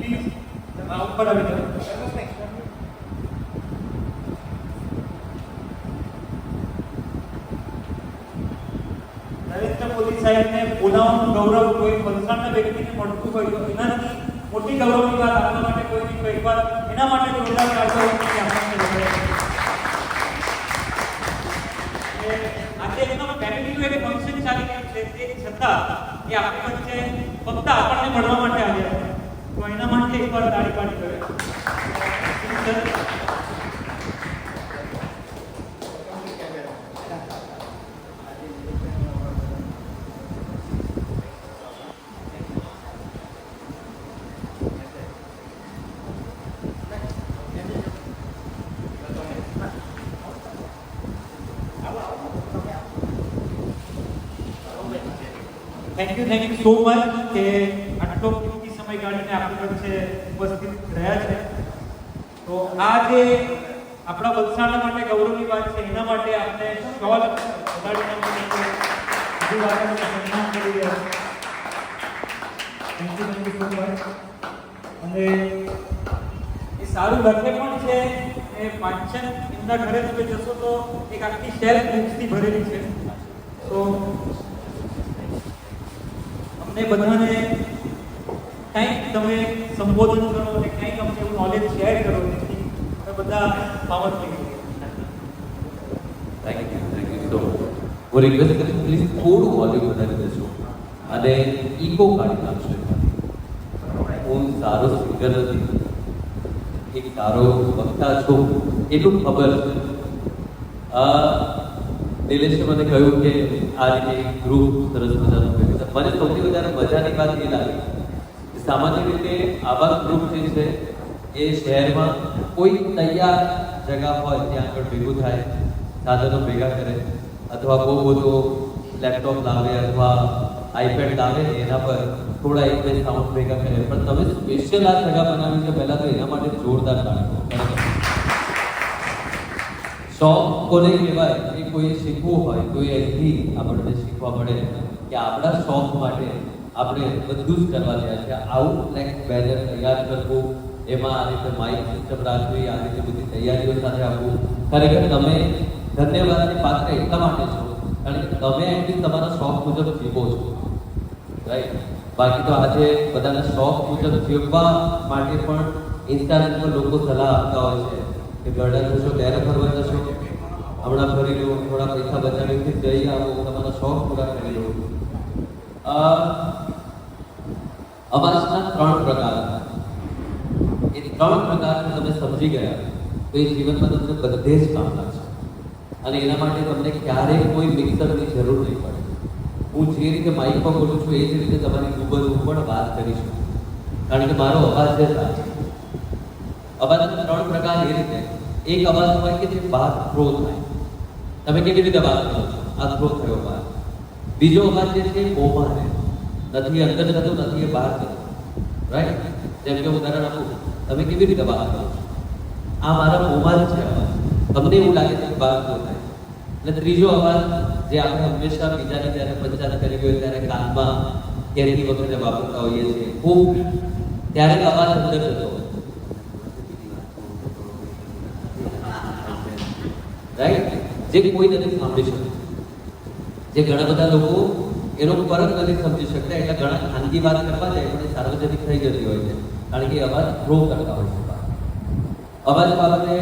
Please ઉપર આવી જાઓ. નરેન્દ્ર મોદી સાહેબને બોલાવવાનું ગૌરવ કોઈ વલસાડના વ્યક્તિને મળતું હોય તો એનાથી મોટી ગૌરવની વાત આપણા માટે કોઈ નહીં. એકવાર એના માટે જોરદાર તાળીઓ આપણને આજે એકદમ ફેમિલીનું એક ફંક્શન ચાલી રહ્યું છે તે છતાં એ આપણી વચ્ચે ફક્ત આપણને મળવા માટે આવ્યા છે. તો એના માટે એકવાર તાળી પાડી કરે. થેન્ક યુ સો મચ કે આટલો કિંમતી સમય કાઢીને આપણી વચ્ચે ઉપસ્થિત રહ્યા છે. તો આ જે આપણા વલસાડના માટે ગૌરવની વાત છે એના માટે આપણે શોલ વધારીને સન્માન કરી રહ્યા છે. Thank you so much. અને એ સારું લખે પણ છે એ વાંચન એમના ઘરે તમે જશો તો એક આખી શેલ્ફ બુક્સથી ભરેલી છે. તો અમને બધાને કંઈક તમે સંબોધન કરો અને કંઈક અમને એવું નોલેજ શેર કરો જેથી અમે બધા પાવર થઈ શકીએ. Thank you so much. હું રિક્વેસ્ટ કરીશ પ્લીઝ થોડું વોલ્યુમ વધારી દેશો અને ઇકો કાઢી નાખશો. હું સારો સ્પીકર નથી, એક સારો વક્તા છું એટલું ખબર છે. નિલેશે મને કહ્યું કે આ રીતે એક ગ્રુપ સરસ મજાનું ભેગું છે. મને સૌથી વધારે મજાની વાત એ લાગી કે સામાન્ય રીતે આવા ગ્રુપ જે છે એ શહેરમાં કોઈ તૈયાર જગ્યા હોય ત્યાં આગળ ભેગું થાય, સાધનો ભેગા કરે અથવા બહુ બધો લેપટોપ લાવે અથવા આઈપેડ લાવે ને એના પર થોડા એક બે સાઉન્ડ ભેગા કરે. પણ તમે સ્પેશિયલ આ જગ્યા બનાવી છે પહેલાં તો એના માટે જોરદાર તાળીઓ. શોખ કોને કહેવાય એ કોઈ શીખવું હોય તો એથી આપણને શીખવા મળે કે આપણા શોખ માટે આપણે બધું જ કરવા રહ્યા છે. આવું લાઈક બેનર તૈયાર કરવું, એમાં આ રીતે માઇક સિસ્ટમ રાખવી, આ રીતે બધી તૈયારીઓ સાથે આપવું, ખરેખર તમે ધન્યવાદને પાત્ર એટલા માટે છો કારણ કે તમે એટલી તમારા શોખ મુજબ જીવો છો, રાઈટ. બાકી તો આજે બધાના શોખ મુજબ જીવવા માટે પણ ઇન્સ્ટાગ્રામ પર લોકો સલાહ આપતા હોય છે કે ગરડા થશો ત્યારે ફરવા જશો, હમણાં ફરી લો, થોડા પૈસા બચાવીને જઈ આવો, તમારા શોખ પૂરા કરી લો. અવાજના 3 પ્રકાર હતા. એ 3 પ્રકારને તમે સમજી ગયા તો એ જીવનમાં તમને બધે જ કામ લાગશે અને એના માટે તમને ક્યારેય કોઈ મિક્સરની જરૂર નહીં પડે. હું જે રીતે માઇકમાં બોલું છું એ જ રીતે તમારી રૂબરૂ પણ વાત કરી છું કારણ કે મારો અવાજ જ સાચો. અવાજના 3 પ્રકાર એ રીતે, એક અવાજ હોય કે જે બહાર થ્રો થાય, તમે કેવી રીતે વાત કરો છો, આ થ્રો થયો બહાર. બીજો અવાજ જે છે મોંમાં રહે, નથી અંદર જતો નથી એ બહાર જતો, રાઈટ. જેમ કે ઉદાહરણ આપું, તમે કેવી રીતે વાત કરો છો, આ મારા મોંમાં જ છે અવાજ, તમને એવું લાગે છે કે બહાર થ્રો થાય. અને ત્રીજો અવાજ જે આપણે હંમેશા બીજાને જ્યારે પંચાયત કરી હોય ત્યારે કાનમાં કહેતી વખતે વાપરતા હોઈએ છીએ ખૂબ, ત્યારે અવાજ અંદર જતો હોય, રાઈટ. જે કોઈ નથી સાંભળી શકતું, જે ઘણા બધા લોકો એનો ફરક નથી સમજી શકતા એટલે ઘણા ખાનગી વાત કરવા જાય પણ એ સાર્વજનિક થઈ જતી હોય છે કારણ કે અવાજ થ્રો કરતા હોય છે. અવાજ બાબતે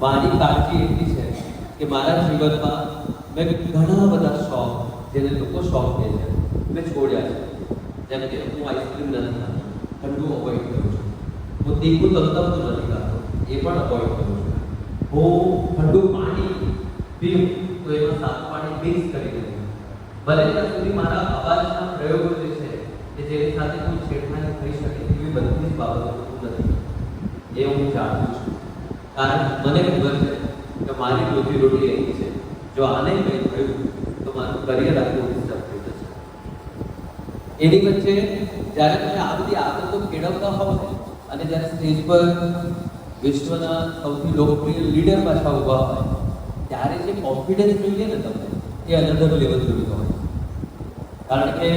મારી કાળજી એટલી છે કે મારા જીવનમાં મેં ઘણા બધા શોખ, જેને લોકો શોખ કહે છે, મેં છોડ્યા છે. જેમ કે હું આઈસ્ક્રીમ નથી ખાતો, ઠંડુ અવોઇડ કરું છું. હું તીખું તમતમતું નથી ખાતો, એ પણ અવોઇડ કરું છું. હું ઠંડુ પાણી પીવું તો એમાં સાદું પાણી મિક્સ કરી દઉં. ભલે ત્યાં સુધી મારા અવાજના પ્રયોગો જે છે કે જેની સાથે કોઈ છેડછાડ થઈ શકે એવી બધી જ બાબતો નથી, એ હું જાણું છું. કારણ મને ખબર છે કે મારી રોજીરોટી એવી છે, જો આને કંઈ થયું તો મારું કરિયર આખું ડિસ્ટર્બ થઈ જશે. એની વચ્ચે જ્યારે તમે આ બધી આદતો કેળવતા હોવ અને જ્યારે સ્ટેજ પર વિશ્વના સૌથી લોકપ્રિય લીડર પાછા ઊભા હોય ત્યારે જે કોન્ફિડન્સ જોઈએ ને તમને એ અનધર લેવલ જોઈતો હોય. કારણ કે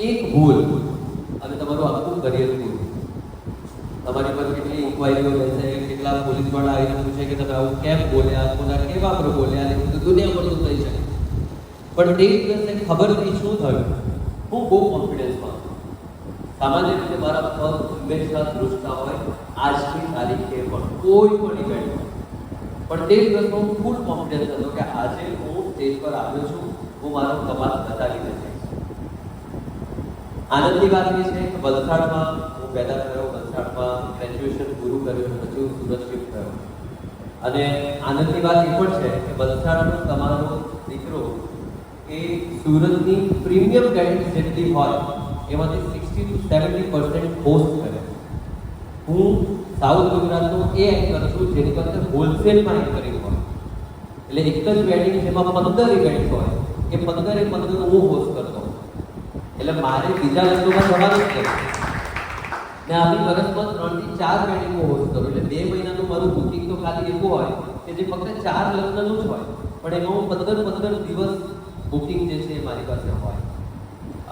એક ભૂલ અને તમારું આખું કરિયર પૂરું. તમારી પર કેટલી ઇન્ક્વાયરીઓ રહેશે, કેટલા પોલીસ વાળા આવીને પૂછે કે તમે આવું કેમ બોલ્યા, કોના કેવા પર બોલ્યા, અને બધું દુનિયા પડતું થઈ શકે. પણ તે દિવસે ખબર નહીં શું થયું, હું બહુ કોન્ફિડન્સમાં હતો. સામાન્ય રીતે મારા પગ હંમેશા દૃષ્ટા હોય, આજની તારીખે પણ કોઈ પણ ઇવેન્ટ હોય. પણ તે દિવસ હું ફૂલ કોન્ફિડન્સ હતો કે આજે હું સ્ટેજ પર આવ્યો છું, હું મારો કમાલ બતાવીને જઈશ. આનંદની વાત એ છે કે વલસાડમાં હું પેદા થયો, વલસાડમાં ગ્રેજ્યુએશન પૂરું કર્યું, પછી હું સુરત શિફ્ટ થયો. અને આનંદની વાત એ પણ છે કે વલસાડનો તમારો દીકરો એ સુરતની પ્રીમિયમ ગાઈડ જેટલી હોય એમાંથી 60 to 70% હોસ્ટ કરે. હું સાઉથ ગુજરાતનો એ એન્કર છું જેની પાસે હોલસેલમાં એન્કરિંગ હોય. એટલે એક જ વેડિંગ જેમાં 15 ઇવેન્ટ હોય એ 15 હું હોસ્ટ કરતો. એટલે મારે બીજા લગ્નમાં જવાનું જ નથી. ને આવી વર્ષમાં 3 થી 4 વેડિંગ હું હોસ્ટ કરું. એટલે 2 મહિનાનું મારું બુકિંગ તો ખાલી એવું હોય કે જે ફક્ત 4 લગ્નનું જ હોય, પણ એમાં હું 15 દિવસ બુકિંગ જે છે એ મારી પાસે હોય.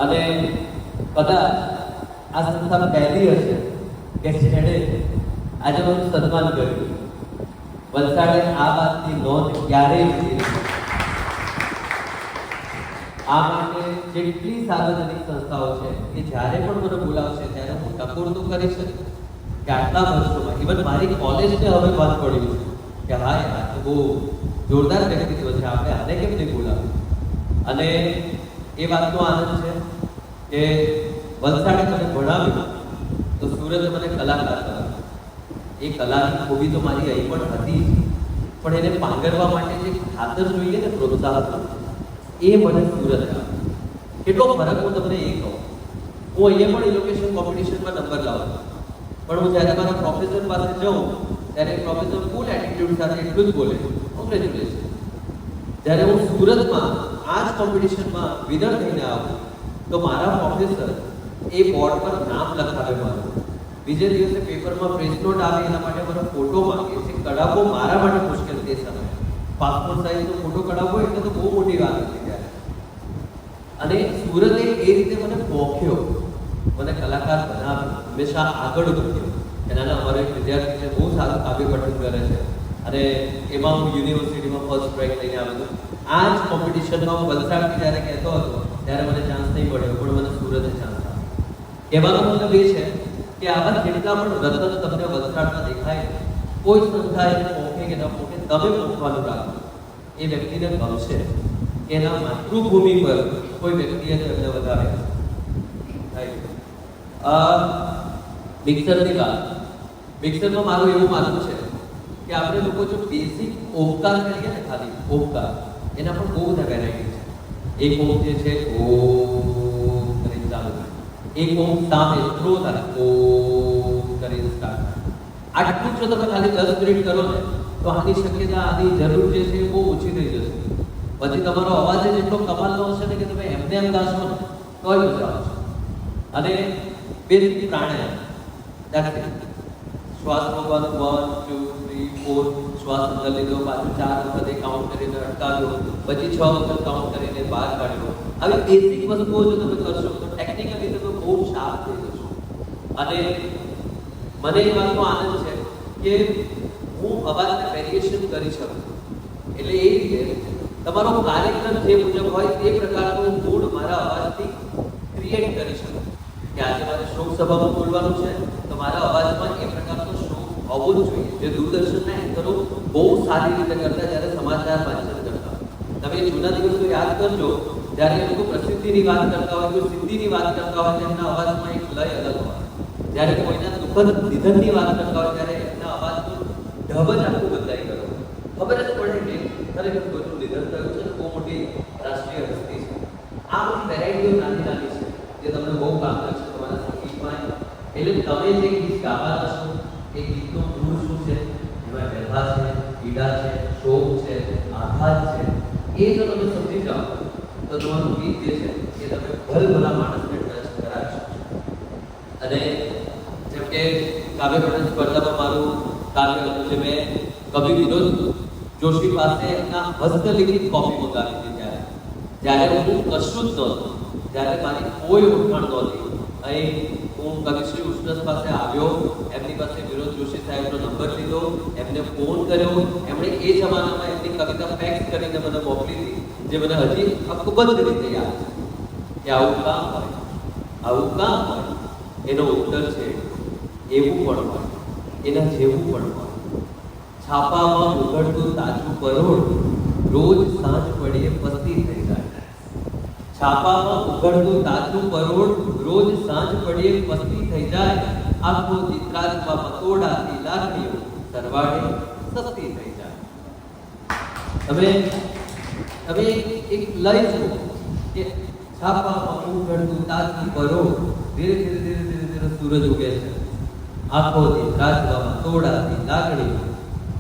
અને કદાચ આ સંસ્થા પહેલી હશે કે જેણે આજે મારું સન્માન કર્યું. વલસાડે આ વાતની નોંધ ક્યારેય લીધી નથી. આ માટે જેટલી સાર્વજનિક સંસ્થાઓ છે એ જ્યારે પણ મને બોલાવશે ત્યારે હું ટકોર તો કરીશ કે આટલા વર્ષોમાં ઇવન મારી કોલેજને હવે વાત પડ્યું છે કે હા યાર તો બહુ જોરદાર વ્યક્તિત્વ છે, આપણે આને કેમ નહીં બોલાવ્યું. અને એ વાતનો આનંદ છે કે વલસાડે મને ભણાવ્યું તો સુરતે મને કલાકાર કર્યો. એ કલાની ખૂબી તો મારી અહીં પણ હતી, પણ એને પાંગરવા માટે જે ખાતર જોઈએ ને, પ્રોત્સાહન, એ મને સુરત આવ્યું. કેટલો ફરક હું તમને એ કહું. હું અહીંયા પણ એલોકેશન કોમ્પિટિશનમાં નંબર લાવું, પણ હું જ્યારે મારા પ્રોફેસર પાસે જાઉં ત્યારે પ્રોફેસર ફૂલ એટીટ્યુડ સાથે એટલું જ બોલે, કોંગ્રેચ્યુલેશન. જ્યારે હું સુરતમાં આ જ કોમ્પિટિશનમાં વિનર થઈને આવું તો મારા પ્રોફેસર એ બોર્ડ પર નામ લખાવે મારું. બીજે દિવસે પેપરમાં પ્રેસ નોટ આવે એના માટે મારો ફોટો માંગે છે. કઢાવવો મારા માટે મુશ્કેલ તે સમયે. પાસપોર્ટ સાઇઝનો ફોટો કઢાવવો એટલે તો બહુ મોટી વાત હતી ત્યારે. અને સુરતે એ રીતે મને પોખ્યો, મને કલાકાર બનાવ્યો, હંમેશા આગળ વધ્યો. એના અમારો એક વિદ્યાર્થી છે, બહુ સારું કાવ્ય પઠન કરે છે, અને એમાં હું યુનિવર્સિટીમાં ફર્સ્ટ રેન્ક લઈને આવ્યો હતો. આ જ કોમ્પિટિશનમાં હું વલસાડથી જ્યારે કહેતો હતો ત્યારે મને ચાન્સ નહીં મળ્યો, પણ મને સુરતે ચાન્સ આવ્યો. કહેવાનો મતલબ એ છે કે આવા જેટલા પણ રતન તમને વલસાડમાં દેખાય, કોઈ સંસ્થા એને પોખે કે ન પોખે, તમે પોખવાનું રાખો. એ વ્યક્તિને ગમશે કે એના માતૃભૂમિ પર કોઈ વ્યક્તિએ એમને વધાવ્યા. મિક્સરની વાત, મિક્સરમાં મારું એવું માનવું છે કે આપણે લોકો જો બેઝિક ઓમકાર કરીએ ને, ખાલી ઓમકાર, એના પણ બહુ બધા વેરાયટી છે. એક ઓમ જે છે ઓમ કરીને ચાલુ થાય, એક ઓમ સામે સ્લો થાય ઓમ કરીને સ્ટાર્ટ થાય. આટલું જો તમે ખાલી 10 મિનિટ કરો ને તો આની શક્યતા, આની જરૂર જે છે એ બહુ ઓછી થઈ જશે. પછી તમારો અવાજ જ એટલો કમાલનો હશે ને કે તમે એમને એમ ગાશો ને તોય મજા આવશે. અને બેઝિક પ્રાણાયામ, that's it. શ્વાસ રોકવાનો 1 2 3 4, શ્વાસ અંદર લીધો, પાછું 4 વખત કાઉન્ટ કરીને અટકાવ્યો, પછી 6 વખત કાઉન્ટ કરીને બહાર કાઢ્યો. આવી બેઝિક વસ્તુઓ જો તમે કરશો તો ટેકનિકલી તમે બહુ શાર્પ થઈ જશો. અને મને એ વાતનો આનંદ છે કે હું અવાજને વેરિએશન કરી શકું. એટલે એ રીતે તમારો કાર્યક્રમ જે મુજબ હોય તે પ્રકારનું મૂડ મારા અવાજથી ક્રિએટ કરી શકું. કે આજે મારે શોક સભામાં બોલવાનું છે તો મારા અવાજમાં એ પ્રકારનો શોક હોવો જ જોઈએ. જે દૂરદર્શનના એન્કરો બહુ સારી રીતે કરતા જ્યારે સમાચાર વાંચન કરતા. તમે જૂના દિવસો યાદ કરજો, જ્યારે એ લોકો પ્રસિદ્ધિની વાત કરતા હોય, કોઈ સિદ્ધિની વાત કરતા હોય, તેમના અવાજમાં એક લય અલગ હોય. જ્યારે કોઈના દુઃખદ નિધનની વાત કરતા હોય ત્યારે એમના અવાજનું ઢબ જ આખું બદલાઈ ગયો. ખબર જ પડે કે ખરેખર કોઈનું નિધન થયું છે, બહુ મોટી રાષ્ટ્રીય હસ્તી છે. આ બધી વેરાયટીઓ નાની નાની છે જે તમને બહુ કામ કરશે તમારા સંગીતમાં. એટલે તમે જે ગીત ગાવાના છો એ ગીતનો મૂળ શું છે, એમાં વ્યથા છે, પીડા છે, શોક છે, આઘાત છે, એ જો તમે સમજી જાઓ તો તમારું ગીત જે છે એ તમે ભલભલા માણસને ટચ કરાવી શકશો. અને જેમ કે કાવ્ય પઠન સ્પર્ધામાં મારું કાવ્ય હતું જે મેં કવિ વિનોદ જોશી પાસે એમના હસ્તલિખિત કોપી મંગાવી હતી. ત્યારે હું કશું જ નહોતું, જ્યારે મારી કોઈ ઓળખાણ નહોતી. અહીં હું કવિશ્રી ઉષ્ણસ પાસે આવ્યો, એમની પાસે વિનોદ જોશી સાહેબનો નંબર લીધો, એમને ફોન કર્યો, એમણે એ જમાનામાં એમની કવિતા ફેક્સ કરીને મને મોકલી હતી, જે મને હજી અકબંધ રીતે યાદ છે કે આવું કામ હોય, આવું કામ હોય. એનો ઉત્તર છે એવું પણ હોય, એના જેવું પણ હોય. છાપામાં ઉઘડતું તાજું પરોળ રોજ સાંજ પડે પસ્તી થઈ જાય. છાપામાં ઉઘડતું તાજું પરોળ રોજ સાંજ પડે પસ્તી થઈ જાય. આખો ચિત્રાત્મા પતોડાથી લાગણીઓ સરવાળે સસ્તી થઈ જાય. હવે એક લઈ જુઓ કે છાપામાં ઉઘડતું તાજું પરોળ ધીરે ધીરે ધીરે ધીરે ધીરે સૂરજ ઉગે છે. આખો ચિત્રાત્મા પતોડાથી લાગણીઓ,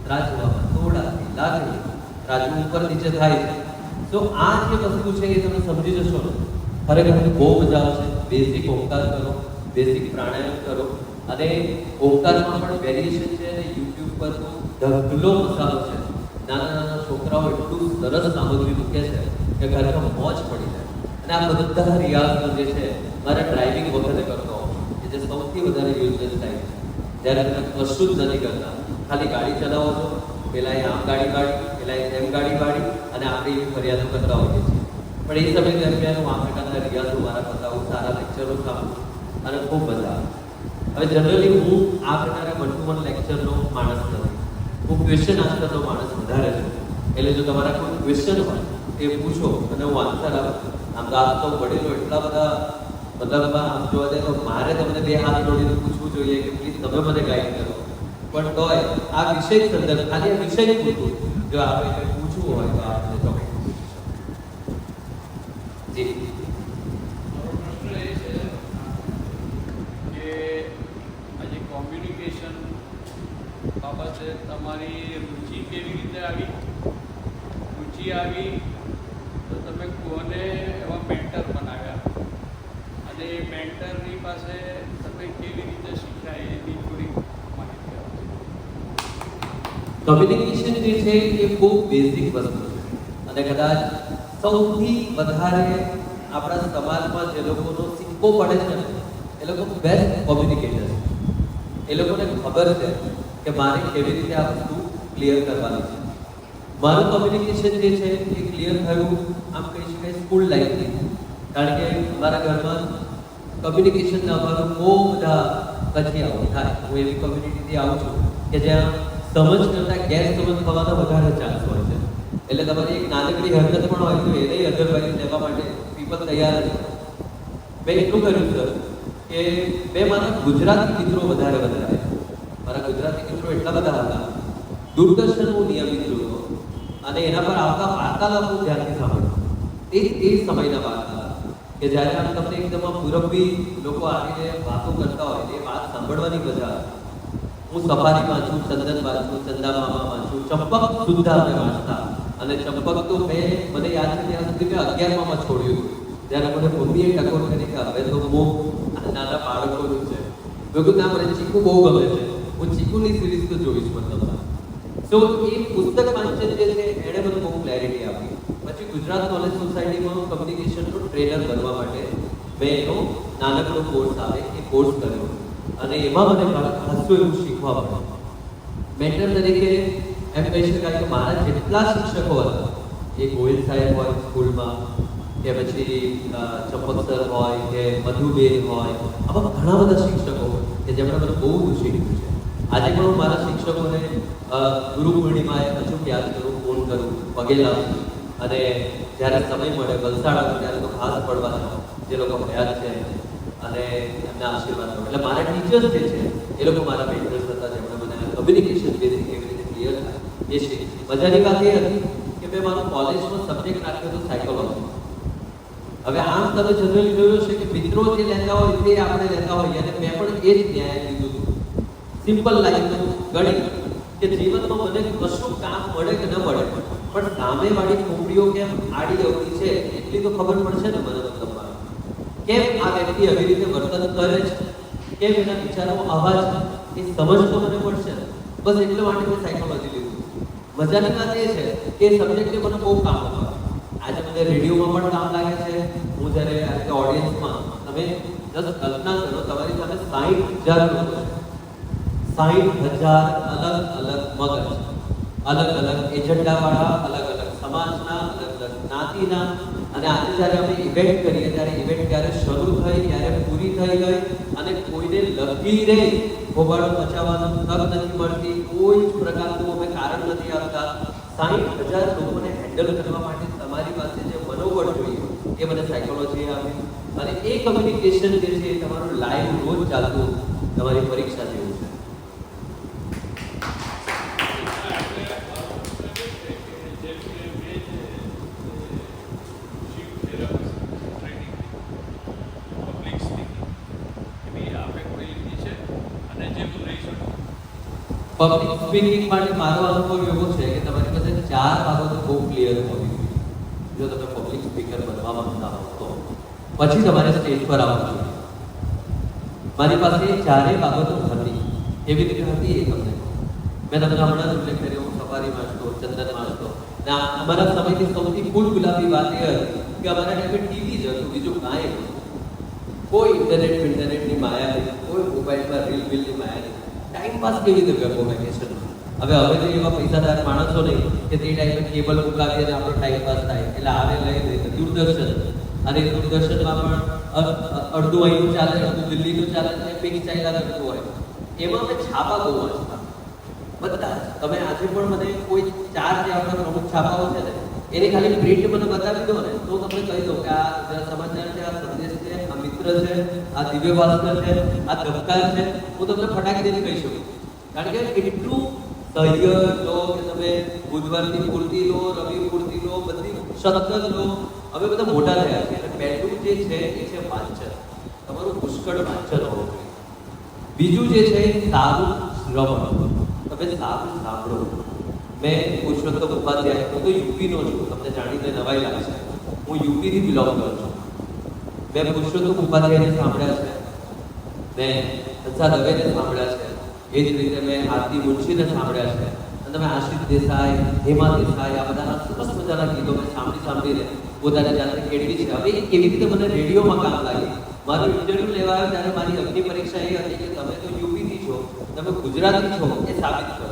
રાજવામાં તોડાથી લાગણી, રાજુ ઉપર નીચે થાય છે. તો આ જે વસ્તુ છે એ તમે સમજી જશો ને, ખરેખર બહુ મજા આવશે. બેઝિક ઓમકાર કરો, બેઝિક પ્રાણાયામ કરો, અને ઓમકારમાં પણ વેરિએશન છે અને યુટ્યુબ પર ઢગલો મસાલો છે. નાના નાના છોકરાઓ એટલું સરસ સામગ્રી મૂકે છે કે ખરેખર મોજ પડી જાય. અને આ બધા રિયાઝ જે છે મારે ડ્રાઇવિંગ વખતે કરતો હોઉં, કે જે સૌથી વધારે યુઝલેસ થાય છે. જ્યારે તમે કશું જ નથી કરતા, ખાલી ગાડી ચલાવો છો, પેલા આમ ગાડી વાળી, પેલા તેમ ગાડી વાળી, અને આપણે એવી ફરિયાદો કરતા હોઈએ છીએ. પણ એ સમય દરમિયાન હું આ પ્રકારના રિયાઝો મારા બતાવું, સારા લેક્ચરો સાંભળું અને ખૂબ મજા આવે. હવે જનરલી હું આ પ્રકારના વન ટુ વન લેક્ચરનો માણસ નથી, હું ક્વેશ્ચન આન્સરનો માણસ વધારે છું. એટલે જો તમારા કોઈ ક્વેશ્ચન હોય એ પૂછો અને હું આન્સર આપું. આમ તો આપ તો વડીલો એટલા બધા, મતલબ આમ જોવા જાય તો મારે તમને બે હાથ જોડીને પૂછવું જોઈએ કે પ્લીઝ તમે મને ગાઈડ કરો. પણ તોય આ વિષય સંદર્ભ, ખાલી આ વિષય પૂરતું જો આપણે કંઈ પૂછવું હોય તો આપણે ચોક્કસ જી. મારો પ્રશ્ન એ છે કે આજે કોમ્યુનિકેશન બાબતે તમારી રુચિ કેવી રીતે આવી? રુચિ આવી તો તમે કોને એવા મેન્ટર બનાવ્યા, અને એ મેન્ટરની પાસે તમે કેવી રીતે શીખ્યા એની થોડી માહિતી આપો. કમ્યુનિકેશન જે છે એ બહુ બેઝિક વસ્તુ છે, અને કદાચ સૌથી વધારે આપણા સમાજમાં જે લોકોનો સિક્કો પડે છે ને એ લોકો બેસ્ટ કોમ્યુનિકેટર છે. એ લોકોને ખબર છે કે મારે કેવી રીતે આ વસ્તુ ક્લિયર કરવાની છે. મારું કોમ્યુનિકેશન જે છે એ ક્લિયર થયું આમ કહી શકાય સ્કૂલ લાઈફથી. કારણ કે મારા ઘરમાં કમ્યુનિકેશનના અમારું બહુ બધા કચિયાઓ થાય. હું એવી કોમ્યુનિટીથી આવું છું કે જ્યાં સમજ કરતાં ગેરસમજ થવાના વધારે ચાન્સ હોય છે. એટલે તમારી એક નાનકડી હરકત પણ હોય તો એને અધરવાઇઝ લેવા માટે પીપલ તૈયાર જ. મેં એટલું કર્યું સર કે મેં મારા ગુજરાતી મિત્રો વધારે મારા ગુજરાતી મિત્રો એટલા બધા હતા. દૂરદર્શન હું નિયમિત જોતો અને એના પર આવતા વાર્તાલાપ હું ધ્યાનથી સાંભળતો. એ સમયના વાર્તાલાપ કે જ્યારે આમ તમને એકદમ પૂરબી લોકો આવીને વાતો કરતા હોય એ વાત સાંભળવાની મજા આવે. હું સફારી વાંચું, ચંદન વાંચું, ચંદા મામા વાંચું, ચંપક સુદ્ધા અમે વાંચતા. અને ચંપક તો મને યાદ છે ત્યાં સુધી મેં 11માં છોડ્યું જ્યારે મને મમ્મીએ ટકોર કરી કે હવે તો બહુ નાના બાળકોનું છે. મેં કીધું ના, મને ચીકુ બહુ ગમે છે, હું ચીકુની સિરીઝ તો જોઈશ મતલબ. સો એ પુસ્તક વાંચન જે છે એણે મને બહુ ક્લેરિટી આપી. પછી ગુજરાત નોલેજ સોસાયટીમાં કમ્યુનિકેશનનો ટ્રેનર બનવા માટે મેં એનો નાનકડો કોર્સ આવે એ કોર્સ કર્યો, અને એમાં મને ખાસું એવું શીખવા મળ્યું. મેન્ટર તરીકે એમ કહી શકાય કે મારા જેટલા શિક્ષકો હતા, એ ગોયલ સાહેબ હોય સ્કૂલમાં, કે પછી ચંપક સર હોય, કે મધુબેન હોય, આવા ઘણા બધા શિક્ષકો કે જેમણે મને બહુ શીખ્યું છે. આજે પણ હું મારા શિક્ષકોને ગુરુ પૂર્ણિમાએ અચૂક યાદ કરું, ફોન કરું, પગે લાવું, અને જ્યારે સમય મળે વલસાડ આવું ત્યારે તો ખાસ પડવા જાઉં જે લોકો હયાત છે અને એમના આશીર્વાદ મળે. એટલે મારા ટીચર્સ જે છે એ લોકો મારા મેન્ટર્સ હતા, જેમણે મને કમ્યુનિકેશન બેઝિક કેવી રીતે ક્લિયર થાય એ છે. મજાની વાત એ હતી કે મેં મારો કોલેજનો સબ્જેક્ટ રાખ્યો હતો સાયકોલોજી. હવે આમ તમે જનરલી જોયું છે કે મિત્રો જે લેતા હોય તે આપણે લેતા હોઈએ, અને મેં પણ એ જ ન્યાય લીધું હતું. સિમ્પલ લાઈનનું ગણિત કે જીવનમાં મને કશું કામ મળે કે ન મળે, પણ સામેવાળી ખોપડીઓ કેમ આડી અવળી છે એટલી તો ખબર પડશે ને મને. મતલબમાં કેમ આ વ્યક્તિ આવી રીતે વર્તન કરે છે, કેમ એના વિચારો આવા છે એ સમજ તો મને પડશે ને. બસ એટલા માટે મેં સાયકોલોજી લીધું. મજાની વાત એ છે કે સબ્જેક્ટે મને બહુ કામ હતું. આજે મને રેડિયોમાં પણ કામ લાગે છે. હું જ્યારે ઓડિયન્સમાં તમે જસ્ટ કલ્પના કરો તમારી સામે 60,000 લોકો છે, 60,000 અલગ અલગ મગજ, અલગ અલગ એજન્ડાવાળા, અલગ અલગ સમાજના, અલગ અલગ જ્ઞાતિના. અને આજે જ્યારે અમે ઇવેન્ટ કરીએ ત્યારે ઇવેન્ટ ક્યારે શરૂ થઈ, ક્યારે પૂરી થઈ ગઈ, અને કોઈને લગીરે હોબાળો મચાવવાનો તક નથી મળતી, કોઈ જ પ્રકારનું અમે કારણ નથી આપતા. 60,000 લોકોને હેન્ડલ કરવા માટે તમારી પાસે જે મનોબળ જોઈએ એ મને સાયકોલોજીએ આપી. અને એ કમ્યુનિકેશન જે છે એ તમારું લાઈવ રોજ ચાલતું તમારી પરીક્ષા જેવું છે. પબ્લિક સ્પીકિંગ માટે મારો અનુભવ એવો છે કે તમારી પાસે 4 બાબતો બહુ ક્લિયર હોવી જોઈએ. જો તમે પબ્લિક સ્પીકર બનવા માંગતા હો તો પછી તમારે સ્ટેજ પર આવવું જોઈએ. મારી પાસે 4 બાબતો હતી. એવી રીતે હતી એ તમને મેં તમને હમણાં જ ઉલ્લેખ કર્યો. હું સફારીમાં હતો, ચંદનમાં હતો. અમારા સમયથી સૌથી ફૂલ ગુલાબી વાત એ હતી કે અમારા ટાઈમે ટીવી જ હતું, બીજું કાંઈ નહીં. કોઈ ઇન્ટરનેટની માયા નહીં, કોઈ મોબાઈલમાં રીલની માયા નહીં. ટાઈમ પાસ કેવી રીતે કરવો વેકેશનમાં? હવે તો એવા પૈસાદાર માણસો નહીં કે તે ટાઈમે કેબલ મુકાવી અને આપણો ટાઈમ પાસ થાય. એટલે આવે લઈ દૂરદર્શન, અને દૂરદર્શનમાં પણ અડધું અહીંનું ચાલે, અડધું દિલ્હીનું ચાલે, પિંક ચાલ્યા કરતું હોય. એમાં અમે છાપા બહુ વાંચતા બધા. તમે આજે પણ મને કોઈ 4 જે આપણા પ્રમુખ છાપાઓ છે ને એની ખાલી પ્રિન્ટ મને બતાવી દો ને તો તમને કહી દઉં કે આ સમાચાર છે, આ સંદેશ છે, આ મિત્ર છે, આ દિવ્ય ભાસ્કર છે, આ ધબકાર છે. હું તમને ફટાકી દઈને કહી શકું, કારણ કે એટલું સહ્ય લો કે તમે બુધવારની પૂર્તિ લો, રવિ પૂર્તિ લો, બધી સતત લો. હવે બધા મોટા થયા છે. એટલે પહેલું જે છે એ છે વાંચન. તમારું પુષ્કળ વાંચન હોવું જોઈએ. બીજું જે છે સારું શ્રવણ. તમે સારું સાંભળો. મેં પુરુષોત્તમ ઉપાધ્યાય, હું તો યુપીનો છું, તમને જાણીને નવાઈ લાગશે. હું યુપીથી બિલોંગ કરું છું. મેં પુરુષોત્તમ ઉપાધ્યાયને સાંભળ્યા છે, મેં હંસા દવેને સાંભળ્યા છે, એ જ રીતે મેં આરતી મુનશીને સાંભળ્યા છે. અને તમે આશિષ દેસાઈ, હેમા દેસાઈ, આ બધાના સરસ મજાના ગીતો મેં સાંભળીને પોતાની જાતે કેળવી છે. હવે એ કેવી રીતે મને રેડિયોમાં કામ લાગી. મારું ઇન્ટરવ્યુ લેવા આવ્યો ત્યારે મારી અગ્નિ પરીક્ષા એ હતી કે તમે તો યુપીથી છો, તમે ગુજરાતી છો એ સાબિત કરો.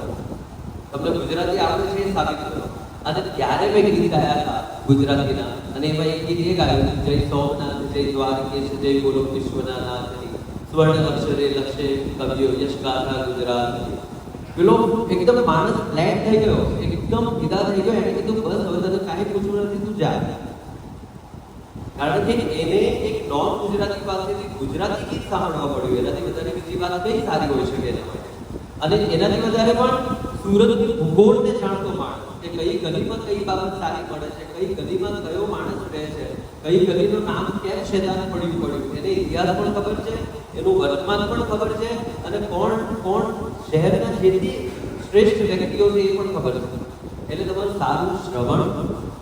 તમને ગુજરાતી આવડે છે એ સાબિત કરો. અને ત્યારે મેં ગીત ગાયા હતા ગુજરાતીના, અને એમાં એક ગીત એ ગાયું, જય સોમનાથ, જય દ્વારકેશ, જય બોલો વિશ્વના નાથની, સ્વર્ણ અક્ષરે લક્ષે કવિઓ યશ ગાથા ગુજરાત. પેલો એકદમ માણસ ફ્લેટ થઈ ગયો, એકદમ ફિદા થઈ ગયો. એને કીધું બસ હવે તને કાંઈ પૂછવું નથી, તું જા. કારણ કે એને એક નોન ગુજરાતી પાસેથી ગુજરાતી ગીત સાંભળવા પડ્યું. એનાથી વધારે બીજી વાત કઈ સારી હોઈ શકે એના માટે. અને એનાથી વધારે પણ સુરતની ભૂગોળને જાણતો માણસ કે કઈ ગલીમાં કઈ બાબત સારી પડે છે, કઈ ગલીમાં કયો માણસ રહે છે, કઈ ગલીનું નામ કેમ શેતાન પડ્યું, એને ઇતિહાસ પણ ખબર છે, એનું વર્તમાન પણ ખબર છે, અને કોણ શહેરના જેથી શ્રેષ્ઠ વ્યક્તિઓ છે એ પણ ખબર છે. એટલે તમારું સારું શ્રવણ,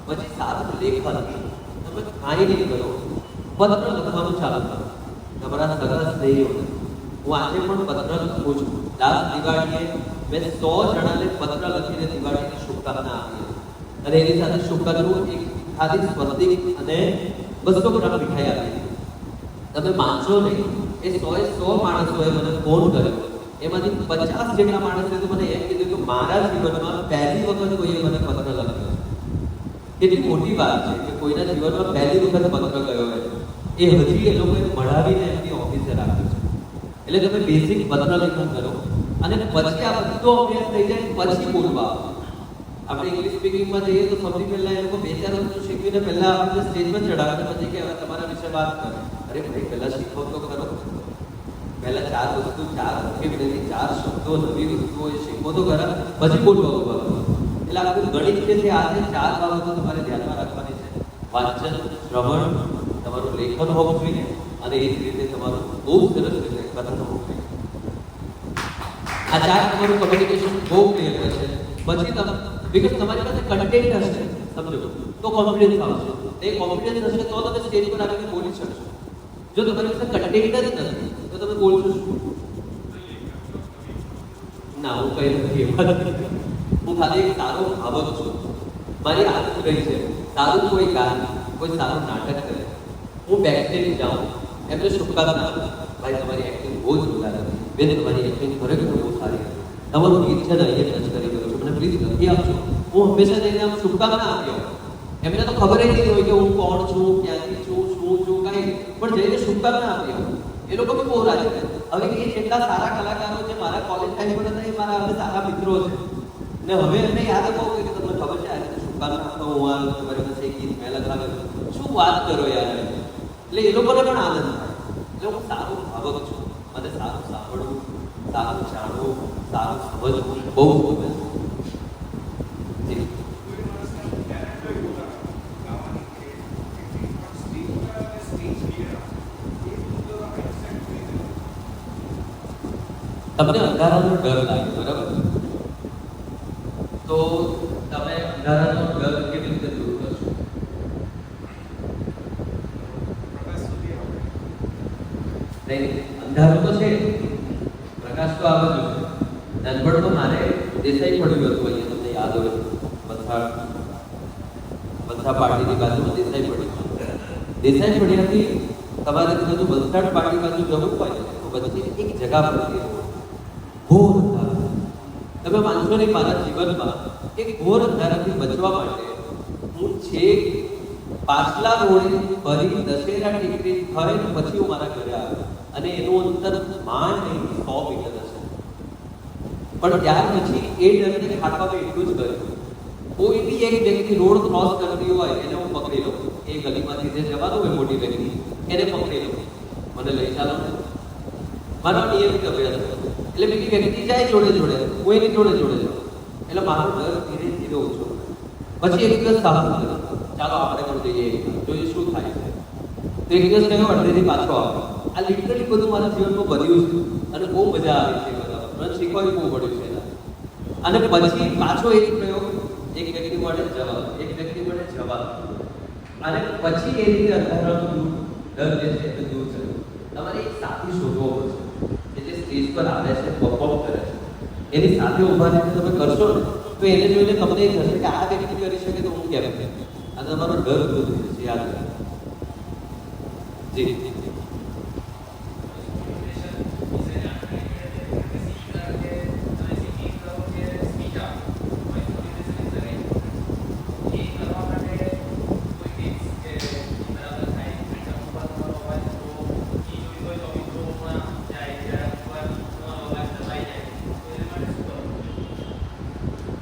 પછી સારું લેખન. તમે કાંઈ નહીં કરો, પત્ર લખવાનું ચાલુ કરો તમારા સગા સ્નેહીઓને. હું આજે પણ પત્ર લખું છું. લાસ્ટ દિવાળીએ મેં 100 જણાને પત્ર લખીને દિવાળીની શુભકામના આપી અને એની સાથે શુભકામનું એક ખાલી સ્વસ્તિક અને 200 ગ્રામ મીઠાઈ આપી. તમે માનશો નહીં, એ 100 માણસોએ મને ફોન કર્યો. એમાંથી 50 જેટલા માણસોએ તો મને એમ કીધું કે મારા જીવનમાં પહેલી વખત કોઈએ મને પત્ર લખ્યો. કેટલી મોટી વાત છે કે કોઈના જીવનમાં પહેલી વખત પત્ર ગયો હોય એ હજી એ લોકોએ મળાવીને એમની ઓફિસે રાખ્યું છે. એટલે તમે બેઝિક પત્ર લેખન કરો, અને પછી આ બધો અભ્યાસ થઈ જાય પછી બોલવા. આપણે ઇંગ્લિશ સ્પીકિંગમાં જઈએ તો સૌથી પહેલા એ લોકો 2-4 વસ્તુ શીખવીને પહેલા આપણે સ્ટેજમાં ચડાવે, પછી કે હવે તમારા વિશે વાત કરે. અરે ભાઈ પહેલા શીખો તો ખરો. પહેલા 4 વસ્તુ, 4 વોકેબ્યુલરી, 4 શબ્દો, નવી વસ્તુઓ એ શીખો તો ખરા, પછી બોલવા ઉભા કરો. એટલે આપણું ગણિત જે છે આજે 4 બાબતો તમારે ધ્યાનમાં રાખવાની છે. વાંચન, શ્રવણ, તમારું લેખન હોવું જોઈએ, અને એ જ રીતે તમારું બહુ સરસ રીતે કથન હોવું જોઈએ. આ 4 તમારું કમ્યુનિકેશન બહુ ક્લિયર કરશે. પછી તમે બીકોઝ તમારી પાસે કન્ટેન્ટ હશે, સમજો તો કોન્ફિડન્સ આવશે. એ કોન્ફિડન્સ હશે તો તમે સ્ટેજ પર આવીને બોલી શકશો. જો તમારી પાસે કન્ટેન્ટ જ નથી તો તમે બોલશો શું? ના, હું કઈ નથી. હું ખાલી એક સારો ભાવક છું. મારી આદત રહી છે સારું કોઈ ગાય, કોઈ સારું નાટક કરે, હું બેક સ્ટેજ જાઉં, એમને શુભકામના આપો. ભાઈ તમારી એક્ટિંગ બહુ જોરદાર હતી, બેન તમારી એક્ટિંગ ખરેખર બહુ સારી હતી, તમારું ગીત છે ને અહીંયા ટચ કરી ગયું છે, મને પ્લીઝ લખી આપજો. હું હંમેશા જઈને આમ શુભકામના આપી આવું. એમને તો ખબર જ નહીં હોય કે હું કોણ છું, ક્યાંથી છું, શું છું, કાંઈ નહીં, પણ જઈને શુભકામના આપી આવું. એ લોકો બી બહુ રાજી છે. હવે એ જેટલા સારા કલાકારો છે મારા કોલેજ ટાઈમ પર હતા, એ મારા હવે સારા મિત્રો છે ને હવે એમને યાદ અપાવું કે તમને ખબર છે આજે શુભકામના આપતો હું આ તમારી પાસે એક ગીત મેં લગાવ્યું, શું વાત કરો યાર. એટલે એ લોકોને પણ આનંદ થાય. એટલે હું સારું ભાવક છું, મને સારું સાંભળવું, સારું જાણવું, સારું સમજવું બહુ ગમે છે. જી. તમને અંધારાનો ડર લાગે, બરાબર? તો તમે અંધારાનો ડર કેવી રીતે દૂર કરશો? નહીં, અંધારું તો છે, પ્રકાશ તો આવે જ છે. નાનપણમાં મારે દેસાઈ પડ્યું હતું, અહીંયા તમને યાદ હોય વલસાડ પાર્ટીની બાજુમાં દેસાઈ પડ્યું. દેસાઈ પડ્યાથી તમારે બધું વલસાડ પાર્ટી બાજુ જવું હોય તો પછી એક જગા પરથી ઘોર અંધારું. તમે માનશો નહીં, મારા જીવનમાં એક ઘોર અંધારાથી બચવા માટે હું છેક પાછલા રોડે ફરી દશેરા ટેકરી થઈને પછી હું મારા ઘરે આવ્યો અને એનું અંતર માંડ નહીં 100 મીટર હશે. પણ ત્યાર પછી એ ડરને ખાટવામાં એટલું જ કર્યું, કોઈ બી એક વ્યક્તિ રોડ ક્રોસ કરતી હોય એને હું પકડી લઉં, એ ગલીમાંથી જે જવાનું હોય મોટી વ્યક્તિ એને પકડી લઉં, મને લઈ ચાલો ને. મારો નિયમિત અભ્યાસ હતો એટલે બીજી વ્યક્તિ જાય જોડે જોડે, હું એની જોડે જોડે જાઉં, એટલે મારો ડર ધીરે ધીરે ઓછો. પછી એક દિવસ સાહસ કર્યો, ચાલો આપણે પણ જઈએ જોઈએ શું થાય છે. તો એક દિવસ ગયો, અડધેથી પાછો આવ્યો. આ લિટરલી બધું મારા જીવનમાં બન્યું છે અને બહુ મજા આવી છે બધા, મને શીખવાનું બહુ પડ્યું છે એના. અને પછી પાછો એક પ્રયોગ, એક વ્યક્તિ મળે જવાબ, એક વ્યક્તિ મળે જવાબ, અને પછી એ રીતે અંધારાનો ડર જે છે એ દૂર થયો. તમારે એક સાથી શોધવો પડશે કે જે સ્ટેજ પર આવે છે, પરફોર્મ કરે છે, એની સાથે ઉભા રહીને તમે કરશો ને તો એને જોઈને તમને એ થશે કે આ વ્યક્તિ કરી શકે તો હું કેમ કેમ. આ તમારો ડર દૂર થઈ જશે, યાદ રાખો. જી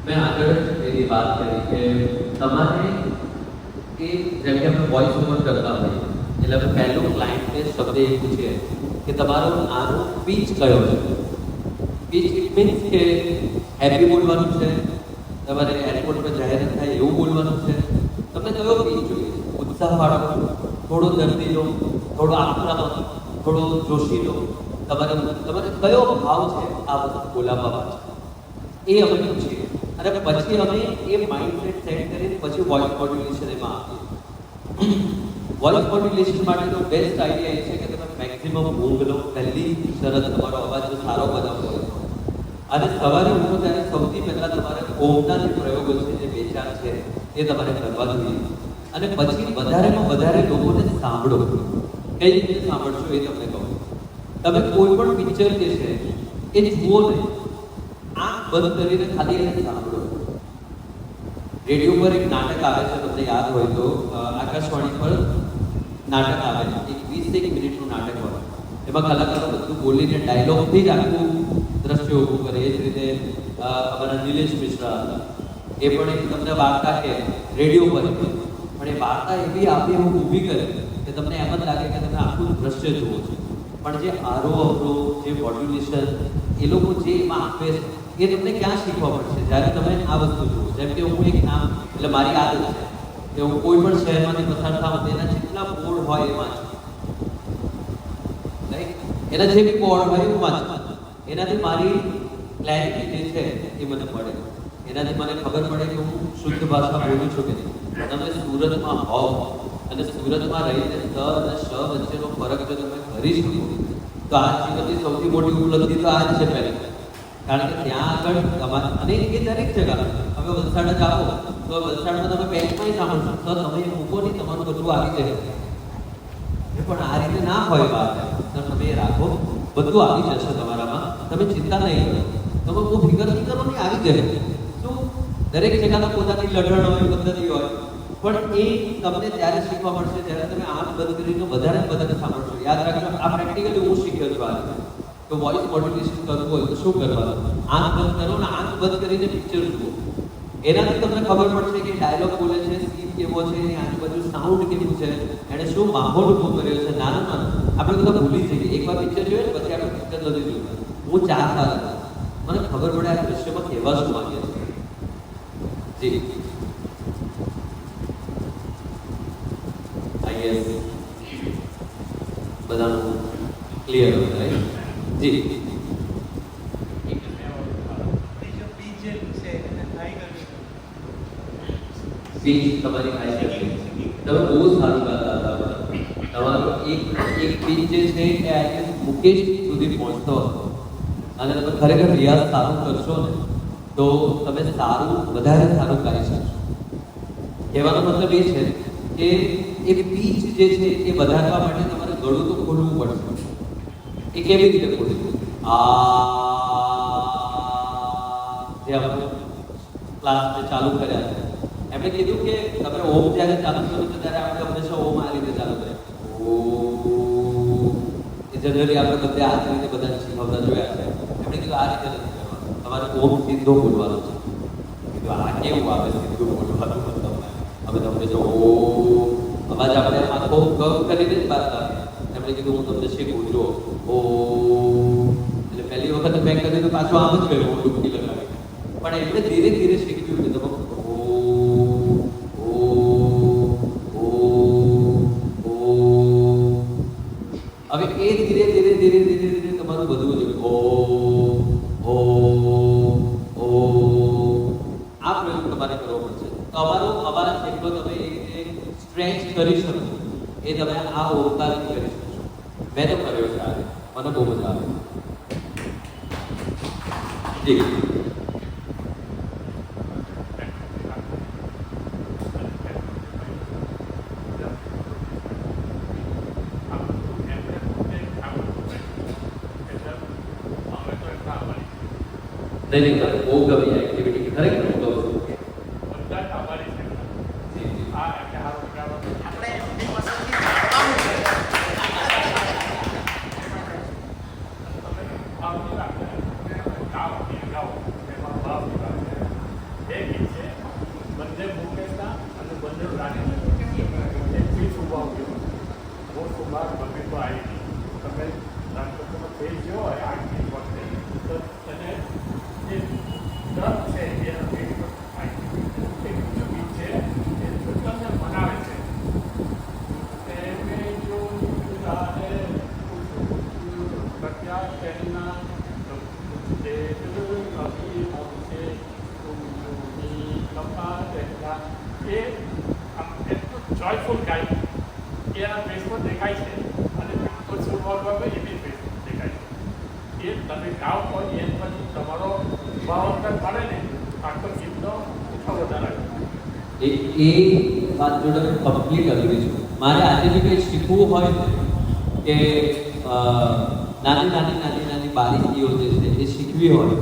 મેં આગળ એની વાત કરી કે તમારે એ જેમ કે આપણે વોઇસ ઓવર કરતા હોઈએ એટલે આપણે પહેલું ક્લાયન્ટને શબ્દ એ પૂછીએ કે તમારો આનો પીચ કયો છે. પીચ ઇટ મીન્સ કે હેપી બોલવાનું છે, તમારે એરપોર્ટ પર જાહેરાત થાય એવું બોલવાનું છે, તમને કયો પીચ જોઈએ, ઉત્સાહવાળો, થોડો દર્દીનો, થોડો આક્રમક, થોડો જોશીલો, તમારે કયો ભાવ છે આ બધું બોલાવવામાં છે એ અમે પૂછીએ. અને પછી અમે એ માઇન્ડસેટ સેટ કરીને પછી વોઇસ મોડ્યુલેશન એમાં આપીએ. વોઇસ મોડ્યુલેશન માટેનો બેસ્ટ આઈડિયા એ છે કે તમે મેક્સિમમ ઊંઘ લો. પહેલી શરત તમારો અવાજનો સારો બનાવવો હોય અને સવારે ઉઠો ત્યારે સૌથી પહેલાં તમારે ઓમના જે પ્રયોગો છે, જે બે ચાર છે એ તમારે કરવા જોઈએ. અને પછી વધારેમાં વધારે લોકોને સાંભળો. કઈ રીતે સાંભળશો એ તમને કહું. તમે કોઈ પણ પિક્ચર જે છે એ જુઓ નહીં, આંખ બંધ કરીને ખાલી એને સાંભળો. રેડિયો પર એક નાટક આવે છે, તમને યાદ હોય તો આકાશવાણી પર નાટક આવે છે, એક 20 મિનિટનું નાટક હોય. એમાં કલાકારો બધું બોલીને ડાયલોગથી જ આખું દ્રશ્ય ઊભું કરે. એ જ રીતે અમારા નિલેશ મિશ્રા હતા, એ પણ એક તમને વાર્તા કે રેડિયો પર, પણ એ વાર્તા એવી આપી એવું ઊભી કરે કે તમને એમ જ લાગે કે તમે આખું દ્રશ્ય જુઓ છો. પણ જે આરો અવરો, જે મોડ્યુલેશન એ લોકો જે એમાં આપે છે એ તમને ક્યાં શીખવા પડશે જ્યારે તમે આ વસ્તુ જુઓ. જેમ કે હું એક નામ, એટલે મારી આદત છે કે હું કોઈ પણ શહેરમાંથી પસાર થાઉં તેના જેટલા બોર્ડ હોય એ વાંચું, એના જે બી બોર્ડ હોય હું વાંચું. એનાથી મારી ક્લેરિટી જે છે એ મને મળે, એનાથી મને ખબર પડે કે હું શુદ્ધ ભાષા બોલું છું કે નહીં. તમે સુરતમાં હોવ અને સુરતમાં રહીને સ અને શ વચ્ચેનો ફરક જો તમે કરી શકો તો આ જીવનની સૌથી મોટી ઉપલબ્ધિ તો આ જ છે પહેલી. કારણ કે ત્યાં આગળ તમારે, અને એ દરેક જગ્યા, હવે વલસાડ જ આવો તો વલસાડમાં તમે બેંકમાં સાંભળશો તો તમે મૂકો નહીં, તમારું બધું આવી જાય. પણ આ રીતે ના હોય વાત, તો તમે એ રાખો, બધું આવી જશે તમારામાં, તમે ચિંતા નહીં કરો. તમે બહુ ફિકર નહીં કરો, નહીં આવી જાય. શું દરેક જગ્યાના પોતાની લઢણ હોય, પદ્ધતિ હોય, પણ એ તમને ત્યારે શીખવા મળશે જ્યારે તમે આંખ બંધ કરીને વધારે ને વધારે સાંભળશો. યાદ રાખજો, આ પ્રેક્ટિકલી હું શીખ્યો છું. આ તો વોઇસ મોડ્યુલેશન કરવું હોય તો શું કરવાનું? આંખ બંધ કરો ને આંખ બંધ કરીને પિક્ચર જુઓ. એનાથી તમને ખબર પડશે કે ડાયલોગ બોલે છે, સીન કેવો છે, એની આજુબાજુ સાઉન્ડ કેવું છે, એણે શું માહોલ ઊભો કર્યો છે. નાનું નાનું આપણે બધા ભૂલી જઈએ. એકવાર પિક્ચર જોઈએ પછી આપણે પિક્ચર નથી જોયું. હું 4 સાલ હતો, મને ખબર પડે આ દ્રશ્યમાં કહેવા શું માંગે છે. જી આઈએસ બધાનું ક્લિયર હોય, રાઈટ? જી સ્પીચ તમારી હાઈ કરવી. તમે બહુ સારું ગાતા હતા. તમારો એક સ્પીચ જે છે એ આજે મુકેશ સુધી પહોંચતો હતો, અને તમે ખરેખર રિયાઝ સારું કરશો ને તો તમે સારું, વધારે સારું ગાઈ શકશો. કહેવાનો મતલબ એ છે કે એ પીચ જે છે એ વધારવા માટે તમારે ગળું તો ખોલવું પડશે. એ કેવી રીતે ખોલવું? જે આપણે ક્લાસ ચાલુ કર્યા છે એમણે કીધું કે તમે ઓમ જ્યારે ચાલુ કરો છો ત્યારે આપણે હંમેશા ઓમ આ રીતે ચાલુ કરીએ. એ જનરલી આપણે બધે આ રીતે બધાને શીખવતા જોયા છે. એમણે કીધું આ રીતે નથી કરવાનું, તમારે ઓમ સીધો બોલવાનો છે. કીધું આ કેવું આવે સીધું બોલવાનું? હવે તમને જો અવાજ આપણે આખો ગમ કરીને જ વાત કરીએ. એમણે કીધું હું તમને શીખવું જો ઓ, એટલે પહેલી વખત મેં કરી તો પાછું આમ જ કર્યું, હું ડૂબકી લગાવી. પણ એટલે ધીરે ધીરે શીખ્યું કે તમે હવે એ ધીરે ધીરે ધીરે ધીરે ધીરે તમારું બધું જ ઓ આ પ્રયોગ તમારે કરવો પડશે. તમારો અવાજ જેટલો તમે એ રીતે સ્ટ્રેચ કરી શકો એ તમે આ ઓમકારથી કરી શકશો. મેં તો કર્યો છે આજે, મને બહુ મજા આવે. જી નહીં, બહુ ગમી એક્ટિવિટી, ખરેખર હું કહું છું. જોયફુલ ગાય એના ફેસ પર દેખાય છે અને બિલકુલ સુરવાળવા એ બી ફેસ દેખાય છે. એ તમે ગાવ હોય એ પછી તમારો ભાવાંતર પડે ને આખો ગીતનો ઉઠો વધારે. એ વાત જોડે હું કમ્પ્લીટ અગ્રી છું. મારે આજે બી કંઈ શીખવું હોય કે નાની નાની બારીકીઓ જે છે એ શીખવી હોય